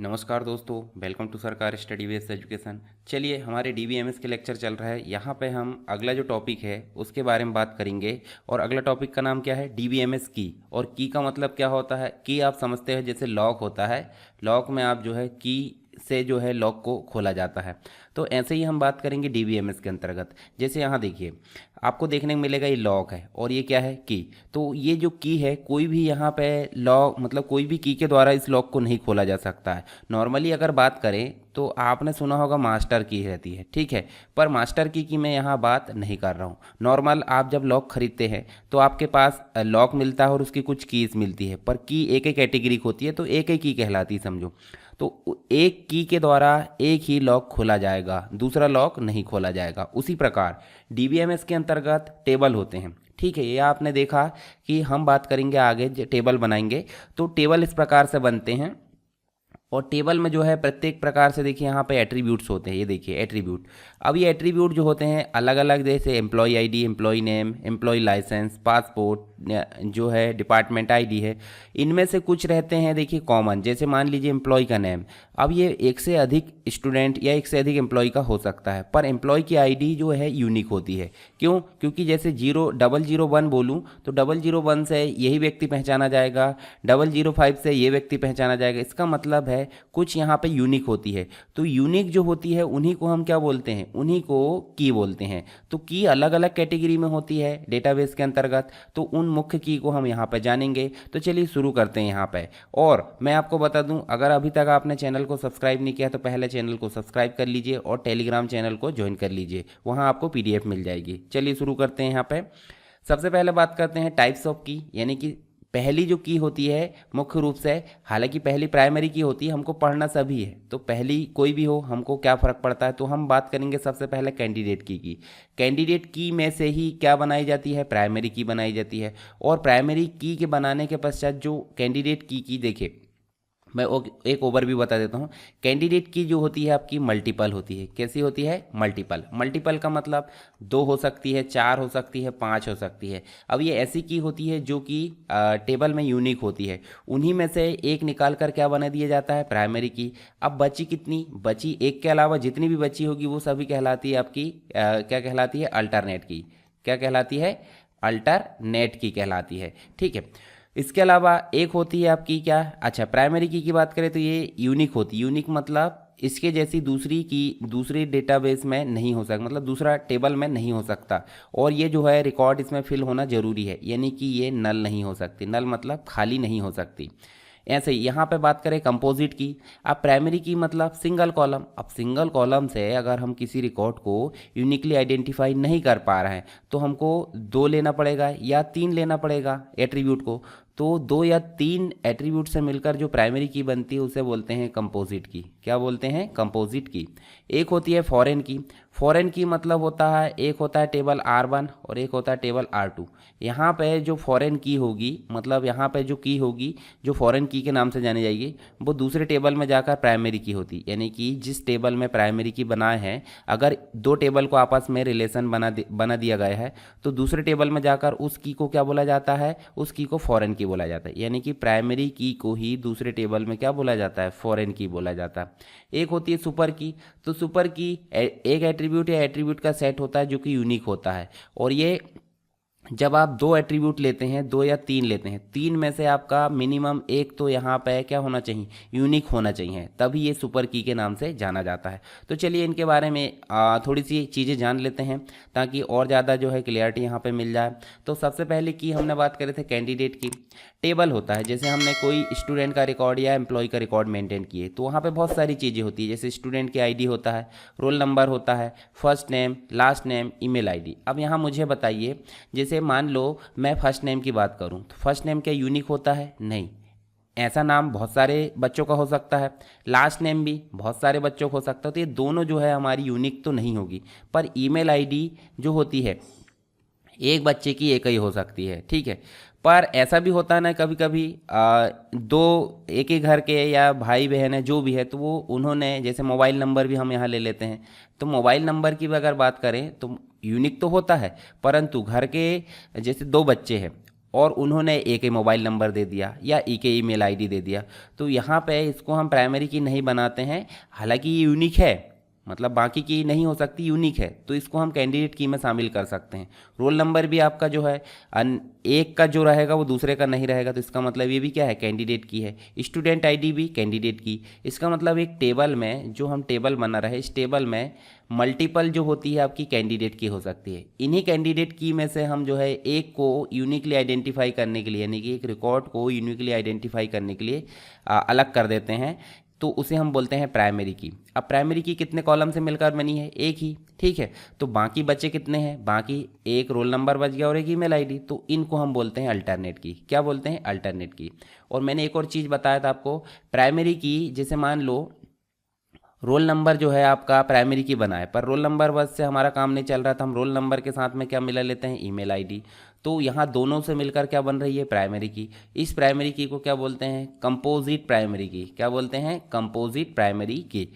नमस्कार दोस्तों, welcome to सरकार स्टडी बेस्ड एजुकेशन। चलिए, हमारे डीबीएमएस के लेक्चर चल रहा है। यहाँ पे हम अगला जो टॉपिक है उसके बारे में बात करेंगे। और अगला टॉपिक का नाम क्या है? डीबीएमएस की। और की का मतलब क्या होता है? की आप समझते हैं जैसे लॉक होता है, लॉक में आप जो है की से जो है लॉक को खोला जाता है। तो ऐसे ही हम बात करेंगे डीबीएमएस के अंतर्गत। जैसे यहाँ देखिए, आपको देखने को मिलेगा ये लॉक है और ये क्या है? की। तो ये जो की है, कोई भी यहाँ पे लॉक मतलब कोई भी की के द्वारा इस लॉक को नहीं खोला जा सकता है। नॉर्मली अगर बात करें तो आपने सुना होगा मास्टर की रहती है, ठीक है। पर मास्टर की मैं यहाँ बात नहीं कर रहा हूँ। नॉर्मल आप जब लॉक खरीदते हैं तो आपके पास लॉक मिलता है और उसकी कुछ कीज मिलती है, पर की एक एक कैटेगरी होती है, तो एक एक की कहलाती है समझो। तो एक की के द्वारा एक ही लॉक खोला जाएगा, दूसरा लॉक नहीं खोला जाएगा। उसी प्रकार डीबीएमएस के अंतर्गत टेबल होते हैं, ठीक है। ये आपने देखा कि हम बात करेंगे आगे, टेबल बनाएंगे तो टेबल इस प्रकार से बनते हैं। और टेबल में जो है प्रत्येक प्रकार से देखिए यहाँ पे एट्रीब्यूट्स होते हैं। ये देखिए एट्रीब्यूट। अब ये एट्रीब्यूट जो होते हैं अलग अलग, जैसे employ ID, employ name, employ license, passport जो है, डिपार्टमेंट आईडी है। इनमें से कुछ रहते हैं देखिए कॉमन, जैसे मान लीजिए एम्प्लॉय का नेम। अब ये एक से अधिक स्टूडेंट या एक से अधिक एम्प्लॉय का हो सकता है, पर एम्प्लॉय की आईडी जो है यूनिक होती है। क्यों? क्योंकि जैसे 00001 बोलूँ तो 001 से यही व्यक्ति पहचाना जाएगा, 005 से ये व्यक्ति पहचाना जाएगा। इसका मतलब है कुछ यहाँ पे यूनिक होती है। तो यूनिक जो होती है उन्हीं को हम क्या बोलते हैं? उन्हीं को की बोलते हैं। तो की अलग अलग कैटेगरी में होती है डेटाबेस के अंतर्गत, तो उन मुख्य की को हम यहाँ पे जानेंगे। तो चलिए शुरू करते हैं यहाँ पे। और मैं आपको बता दूं, अगर अभी तक आपने चैनल को सब्सक्राइब नहीं किया तो पहले चैनल को सब्सक्राइब कर लीजिए और टेलीग्राम चैनल को ज्वाइन कर लीजिए, वहाँ आपको पीडीएफ मिल जाएगी। चलिए शुरू करते हैं यहाँ पे। सबसे पहले बात करते हैं टाइप्स ऑफ की, यानी कि पहली जो की होती है मुख्य रूप से, हालांकि पहली प्राइमरी की होती है, हमको पढ़ना सभी है तो पहली कोई भी हो हमको क्या फ़र्क पड़ता है। तो हम बात करेंगे सबसे पहले कैंडिडेट की। कैंडिडेट की में से ही क्या बनाई जाती है? प्राइमरी की बनाई जाती है। और प्राइमरी की के बनाने के पश्चात जो कैंडिडेट की देखे, मैं एक ओवरव्यू बता देता हूँ। कैंडिडेट की जो होती है आपकी मल्टीपल होती है। कैसी होती है? मल्टीपल। मल्टीपल का मतलब 2 हो सकती है, 4 हो सकती है, 5 हो सकती है। अब ये ऐसी की होती है जो कि टेबल में यूनिक होती है। उन्हीं में से एक निकाल कर क्या बना दिया जाता है? प्राइमरी की। अब बची कितनी? बची एक के अलावा जितनी भी बची होगी वो सभी कहलाती है आपकी क्या कहलाती है? अल्टरनेट की। क्या कहलाती है? अल्टरनेट की कहलाती है, ठीक है। इसके अलावा एक होती है आपकी क्या? अच्छा, प्राइमरी की बात करें तो ये यूनिक होती है। यूनिक मतलब इसके जैसी दूसरी की दूसरी डेटाबेस में नहीं हो सकता, मतलब दूसरा टेबल में नहीं हो सकता। और ये जो है रिकॉर्ड इसमें फिल होना जरूरी है, यानी कि ये नल नहीं हो सकती। नल मतलब खाली नहीं हो सकती। ऐसे ही यहाँ पे बात करें कंपोजिट की। अब प्राइमरी की मतलब सिंगल कॉलम। अब सिंगल कॉलम से अगर हम किसी रिकॉर्ड को यूनिकली आइडेंटिफाई नहीं कर पा रहे हैं तो हमको 2 लेना पड़ेगा या 3 लेना पड़ेगा एट्रीब्यूट को। तो 2 या 3 एट्रीब्यूट से मिलकर जो प्राइमरी की बनती है उसे बोलते हैं कंपोजिट की। क्या बोलते हैं? Composite key. एक होती है फॉरेन की। फॉरेन की मतलब होता है, एक होता है टेबल R1 और एक होता है टेबल R2। यहाँ पे जो फॉरेन की होगी, मतलब यहाँ पे जो की होगी जो फॉरेन की के नाम से जानी जाएगी, वो दूसरे टेबल में जाकर प्राइमरी की होती। यानी कि जिस टेबल में प्राइमरी की बनाए हैं, अगर 2 टेबल को आपस में रिलेशन बना दिया गया है तो दूसरे टेबल में जाकर उस की को क्या बोला जाता है? उस की को फॉरेन की बोला जाता है। यानी कि प्राइमरी की को ही दूसरे टेबल में क्या बोला जाता है? फॉरेन की बोला जाता है। एक होती है सुपर की। तो सुपर की एक एट्रीब्यूट या एट्रीब्यूट का सेट होता है जो कि यूनिक होता है। और ये जब आप 2 एट्रीब्यूट लेते हैं, 2 या 3 लेते हैं, 3 में से आपका मिनिमम एक तो यहाँ पे क्या होना चाहिए? यूनिक होना चाहिए, तभी ये सुपर की के नाम से जाना जाता है। तो चलिए इनके बारे में थोड़ी सी चीज़ें जान लेते हैं ताकि और ज़्यादा जो है क्लियरिटी यहाँ पे मिल जाए। तो सबसे पहले की हमने बात करे थे कैंडिडेट की। टेबल होता है, जैसे हमने कोई स्टूडेंट का रिकॉर्ड या एम्प्लॉय का रिकॉर्ड मेंटेन किए तो वहाँ पे बहुत सारी चीज़ें होती है। जैसे स्टूडेंट की आईडी होता है, रोल नंबर होता है, first name, last name, email ID. अब यहाँ मुझे बताइए, जैसे मान लो मैं फर्स्ट नेम की बात करूँ तो फर्स्ट नेम क्या यूनिक होता है? नहीं। ऐसा नाम बहुत सारे बच्चों का हो सकता है। लास्ट नेम भी बहुत सारे बच्चों को हो सकता है। तो ये दोनों जो है हमारी यूनिक तो नहीं होगी। पर ईमेल आईडी जो होती है एक बच्चे की एक ही हो सकती है, ठीक है। पर ऐसा भी होता है ना कभी कभी, दो एक ही घर के या भाई बहन है जो भी है, तो वो उन्होंने जैसे मोबाइल नंबर भी हम यहाँ ले लेते हैं। तो मोबाइल नंबर की भी अगर बात करें तो यूनिक तो होता है, परंतु घर के जैसे 2 बच्चे हैं, और उन्होंने एक ही मोबाइल नंबर दे दिया या एक ही ईमेल आईडी दे दिया, तो यहाँ पे इसको हम प्राइमरी की नहीं बनाते हैं। हालांकि ये यूनिक है, मतलब बाकी की नहीं हो सकती, यूनिक है, तो इसको हम कैंडिडेट की में शामिल कर सकते हैं। रोल नंबर भी आपका जो है एक का जो रहेगा वो दूसरे का नहीं रहेगा, तो इसका मतलब ये भी क्या है, कैंडिडेट की है। स्टूडेंट आईडी भी कैंडिडेट की। इसका मतलब एक टेबल में जो हम टेबल बना रहे, इस टेबल में मल्टीपल जो होती है आपकी कैंडिडेट की हो सकती है। इन्हीं कैंडिडेट की में से हम जो है एक को यूनिकली आइडेंटिफाई करने के लिए, यानी कि एक रिकॉर्ड को यूनिकली आइडेंटिफाई करने के लिए अलग कर देते हैं, तो उसे हम बोलते हैं प्राइमरी की। अब प्राइमरी की कितने कॉलम से मिलकर बनी है, एक ही, ठीक है। तो बाकी बचे कितने हैं, बाकी एक रोल नंबर बच गया और एक ईमेल आईडी, तो इनको हम बोलते हैं अल्टरनेट की। क्या बोलते हैं, अल्टरनेट की। और मैंने एक और चीज़ बताया था आपको, प्राइमरी की जैसे मान लो रोल नंबर जो है आपका प्राइमरी की बना है, पर रोल नंबर बस से हमारा काम नहीं चल रहा था, हम रोल नंबर के साथ में क्या मिला लेते हैं, ईमेल आईडी। तो यहाँ दोनों से मिलकर क्या बन रही है, प्राइमरी की। इस प्राइमरी की को क्या बोलते हैं, कंपोजिट प्राइमरी की। क्या बोलते हैं, कंपोजिट प्राइमरी की।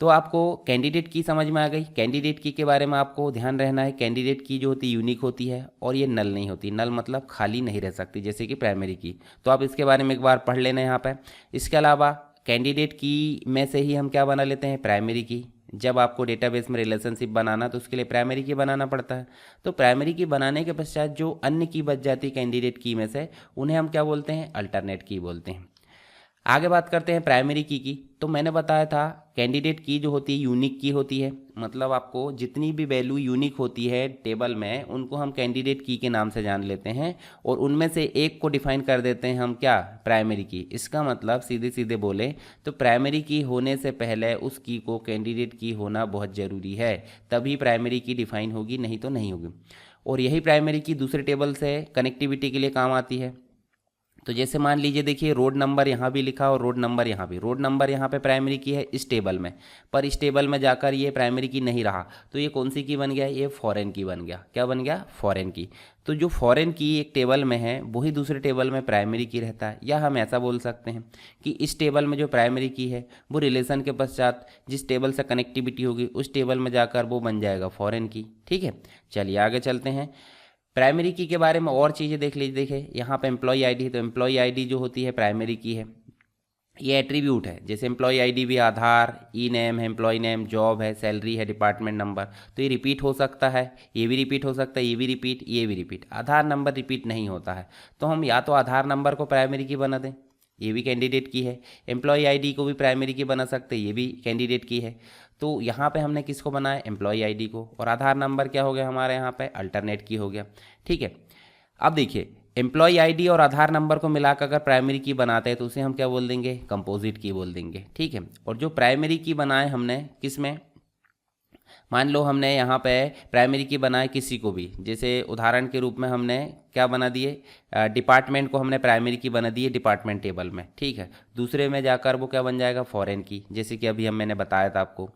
तो आपको कैंडिडेट की समझ में आ गई। कैंडिडेट की के बारे में आपको ध्यान रहना है, कैंडिडेट की जो होती है यूनिक होती है और ये नल नहीं होती। नल मतलब खाली नहीं रह सकती, जैसे कि प्राइमरी की। तो आप इसके बारे में एक बार पढ़ लेना यहाँ पर। इसके अलावा कैंडिडेट की में से ही हम क्या बना लेते हैं, प्राइमरी की। जब आपको डेटाबेस में रिलेशनशिप बनाना तो उसके लिए प्राइमरी की बनाना पड़ता है। तो प्राइमरी की बनाने के पश्चात जो अन्य की बच जाती है कैंडिडेट की में से, उन्हें हम क्या बोलते हैं, अल्टरनेट की बोलते हैं। आगे बात करते हैं प्राइमरी की। तो मैंने बताया था कैंडिडेट की जो होती है यूनिक की होती है, मतलब आपको जितनी भी वैल्यू यूनिक होती है टेबल में, उनको हम कैंडिडेट की के नाम से जान लेते हैं, और उनमें से एक को डिफाइन कर देते हैं हम क्या, प्राइमरी की। इसका मतलब सीधे सीधे बोले तो प्राइमरी की होने से पहले उस की को कैंडिडेट की होना बहुत ज़रूरी है, तभी प्राइमरी की डिफाइन होगी, नहीं तो नहीं होगी। और यही प्राइमरी की दूसरे टेबल से कनेक्टिविटी के लिए काम आती है। तो जैसे मान लीजिए, देखिए रोड नंबर यहाँ भी लिखा और रोड नंबर यहाँ भी। रोड नंबर यहाँ पे प्राइमरी की है इस टेबल में, पर इस टेबल में जाकर ये प्राइमरी की नहीं रहा, तो ये कौन सी की बन गया, ये फॉरेन की बन गया। क्या बन गया, फॉरेन की। तो जो फॉरेन की एक टेबल में है वही दूसरे टेबल में प्राइमरी की रहता है। या हम ऐसा बोल सकते हैं कि इस टेबल में जो प्राइमरी की है वो रिलेशन के पश्चात जिस टेबल से कनेक्टिविटी होगी उस टेबल में जाकर वो बन जाएगा फॉरेन की, ठीक है। चलिए आगे चलते हैं। प्राइमरी की के बारे में और चीज़ें देख लीजिए। देखिए यहाँ पे एम्प्लॉय आईडी है, तो एम्प्लॉय आईडी जो होती है प्राइमरी की है। ये एट्रीब्यूट है, जैसे एम्प्लॉय आईडी भी आधार, ई नेम है, एम्प्लॉय नेम, जॉब है, सैलरी है, डिपार्टमेंट नंबर। तो ये रिपीट हो सकता है, ये भी रिपीट हो सकता है, ये भी रिपीट, ये भी रिपीट। आधार नंबर रिपीट नहीं होता है, तो हम या तो आधार नंबर को प्राइमरी की बना दें, ये भी कैंडिडेट की है। एम्प्लॉय आईडी को भी प्राइमरी की बना सकते हैं, ये भी कैंडिडेट की है। तो यहाँ पे हमने किसको बनाया, एम्प्लॉय आईडी को। और आधार नंबर क्या हो गया हमारे यहाँ पे, अल्टरनेट की हो गया, ठीक है। अब देखिए एम्प्लॉय आईडी और आधार नंबर को मिलाकर अगर प्राइमरी की बनाते हैं तो उसे हम क्या बोल देंगे, कंपोजिट की बोल देंगे, ठीक है। और जो प्राइमरी की बनाए हमने किस में, मान लो हमने यहाँ पे प्राइमरी की बनाए किसी को भी, जैसे उदाहरण के रूप में हमने क्या बना दिए, डिपार्टमेंट को हमने प्राइमरी की बना दिए डिपार्टमेंट टेबल में, ठीक है। दूसरे में जाकर वो क्या बन जाएगा, फॉरेन की, जैसे कि अभी मैंने बताया था आपको।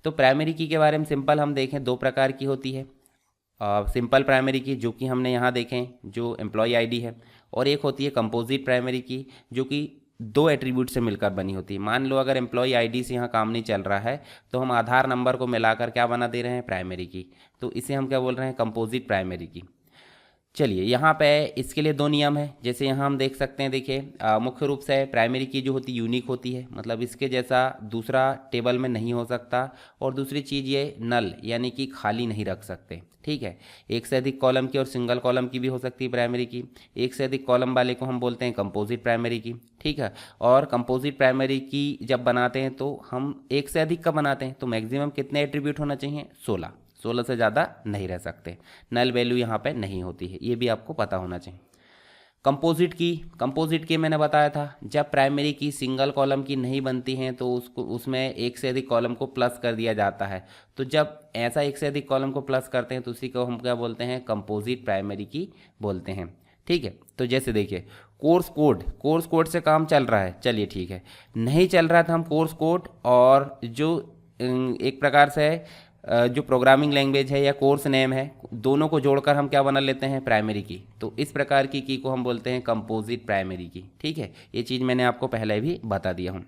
तो प्राइमरी की के बारे में सिंपल हम देखें, दो प्रकार की होती है। सिंपल प्राइमरी की जो कि हमने यहाँ देखें जो एम्प्लॉय आईडी है, और एक होती है कंपोजिट प्राइमरी की जो कि दो एट्रीब्यूट से मिलकर बनी होती है। मान लो अगर एम्प्लॉय आईडी से यहाँ काम नहीं चल रहा है तो हम आधार नंबर को मिलाकर क्या बना दे रहे हैं, प्राइमरी की। तो इसे हम क्या बोल रहे हैं, कंपोजिट प्राइमरी की। चलिए यहाँ पे इसके लिए दो नियम है, जैसे यहाँ हम देख सकते हैं। देखिए मुख्य रूप से प्राइमरी की जो होती है यूनिक होती है, मतलब इसके जैसा दूसरा टेबल में नहीं हो सकता। और दूसरी चीज़ ये नल यानी कि खाली नहीं रख सकते, ठीक है। एक से अधिक कॉलम की और सिंगल कॉलम की भी हो सकती है प्राइमरी की। एक से अधिक कॉलम वाले को हम बोलते हैं कंपोजिट प्राइमरी की, ठीक है। और कंपोजिट प्राइमरी की जब बनाते हैं तो हम एक से अधिक का बनाते हैं, तो मैक्सिमम कितने एट्रीब्यूट होना चाहिए, 16 से ज़्यादा नहीं रह सकते। नल वैल्यू यहाँ पे नहीं होती है, ये भी आपको पता होना चाहिए। कंपोजिट की मैंने बताया था, जब प्राइमरी की सिंगल कॉलम की नहीं बनती हैं तो उसको उसमें एक से अधिक कॉलम को प्लस कर दिया जाता है। तो जब ऐसा एक से अधिक कॉलम को प्लस करते हैं तो उसी को हम क्या बोलते हैं, कंपोजिट प्राइमरी की बोलते हैं, ठीक है। तो जैसे देखिए कोर्स कोड से काम चल रहा है, चलिए ठीक है। नहीं चल रहा था हम कोर्स कोड और जो एक प्रकार से जो प्रोग्रामिंग लैंग्वेज है या कोर्स नेम है, दोनों को जोड़कर हम क्या बना लेते हैं, प्राइमरी की। तो इस प्रकार की को हम बोलते हैं कंपोजिट प्राइमरी की, ठीक है। ये चीज़ मैंने आपको पहले भी बता दिया हूँ।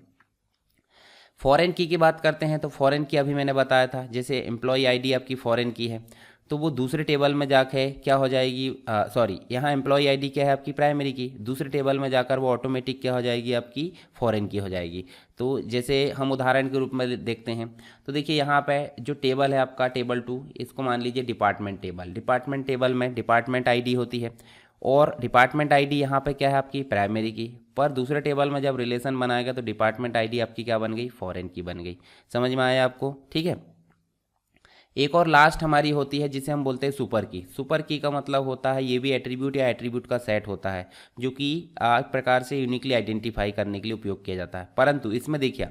फॉरेन की बात करते हैं, तो फॉरेन की अभी मैंने बताया था, जैसे एम्प्लॉय आईडी आपकी फॉरेन की है, तो वो दूसरे टेबल में जाके क्या हो जाएगी, सॉरी यहाँ एम्प्लॉय आईडी क्या है आपकी प्राइमरी की, दूसरे टेबल में जाकर वो ऑटोमेटिक क्या हो जाएगी आपकी फॉरेन की हो जाएगी। तो जैसे हम उदाहरण के रूप में देखते हैं, तो देखिए यहाँ पे जो टेबल है आपका टेबल 2, इसको मान लीजिए डिपार्टमेंट टेबल। डिपार्टमेंट टेबल में डिपार्टमेंट आईडी होती है और डिपार्टमेंट आईडी यहाँ पे क्या है आपकी प्राइमरी की, पर दूसरे टेबल में जब रिलेशन बनाएगा तो डिपार्टमेंट आईडी आपकी क्या बन गई, फॉरेन की बन गई। समझ में आया आपको, ठीक है। एक और लास्ट हमारी होती है जिसे हम बोलते हैं सुपर की। सुपर की का मतलब होता है ये भी एट्रीब्यूट या एट्रीब्यूट का सेट होता है जो कि एक प्रकार से यूनिकली आइडेंटिफाई करने के लिए उपयोग किया जाता है। परंतु इसमें देखिए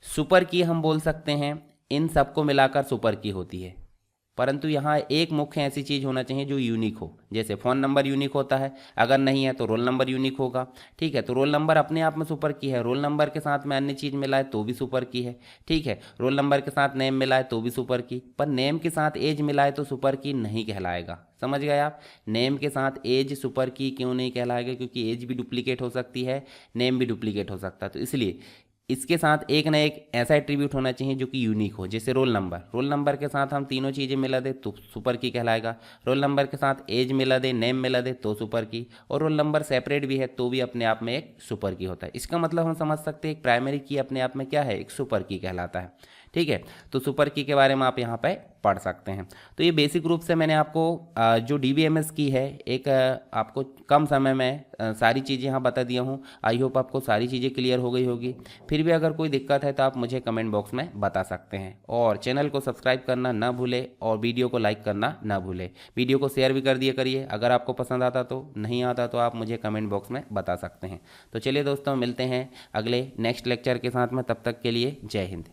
सुपर की हम बोल सकते हैं इन सबको मिलाकर सुपर की होती है, परंतु यहाँ एक मुख्य ऐसी चीज़ होना चाहिए जो यूनिक हो। जैसे फ़ोन नंबर यूनिक होता है, अगर नहीं है तो रोल नंबर यूनिक होगा, ठीक है। तो रोल नंबर अपने आप में सुपर की है, रोल नंबर के साथ में अन्य चीज़ मिला है तो भी सुपर की है, ठीक है। रोल नंबर के साथ नेम मिला है तो भी सुपर की, पर नेम के साथ एज मिला है तो सुपर की नहीं कहलाएगा। समझ गए आप, नेम के साथ एज सुपर की क्यों नहीं कहलाएगा, क्योंकि एज भी डुप्लीकेट हो सकती है, नेम भी डुप्लीकेट हो सकता है। तो इसलिए इसके साथ एक ना एक ऐसा एट्रीब्यूट होना चाहिए जो कि यूनिक हो। जैसे रोल नंबर, रोल नंबर के साथ हम तीनों चीज़ें मिला दे तो सुपर की कहलाएगा, रोल नंबर के साथ एज मिला दे, नेम मिला दे तो सुपर की, और रोल नंबर सेपरेट भी है तो भी अपने आप में एक सुपर की होता है। इसका मतलब हम समझ सकते हैं एक प्राइमरी की अपने आप में क्या है, एक सुपर की कहलाता है, ठीक है। तो सुपर की के बारे में आप यहाँ पे पढ़ सकते हैं। तो ये बेसिक रूप से मैंने आपको जो DBMS की है एक आपको कम समय में सारी चीज़ें यहाँ बता दिया हूँ। आई होप आपको सारी चीज़ें क्लियर हो गई होगी। फिर भी अगर कोई दिक्कत है तो आप मुझे कमेंट बॉक्स में बता सकते हैं, और चैनल को सब्सक्राइब करना ना भूले और वीडियो को लाइक करना ना भूले। वीडियो को शेयर भी कर दिया करिए, अगर आपको पसंद आता तो, नहीं आता तो आप मुझे कमेंट बॉक्स में बता सकते हैं। तो चलिए दोस्तों, मिलते हैं अगले नेक्स्ट लेक्चर के साथ में, तब तक के लिए जय हिंद।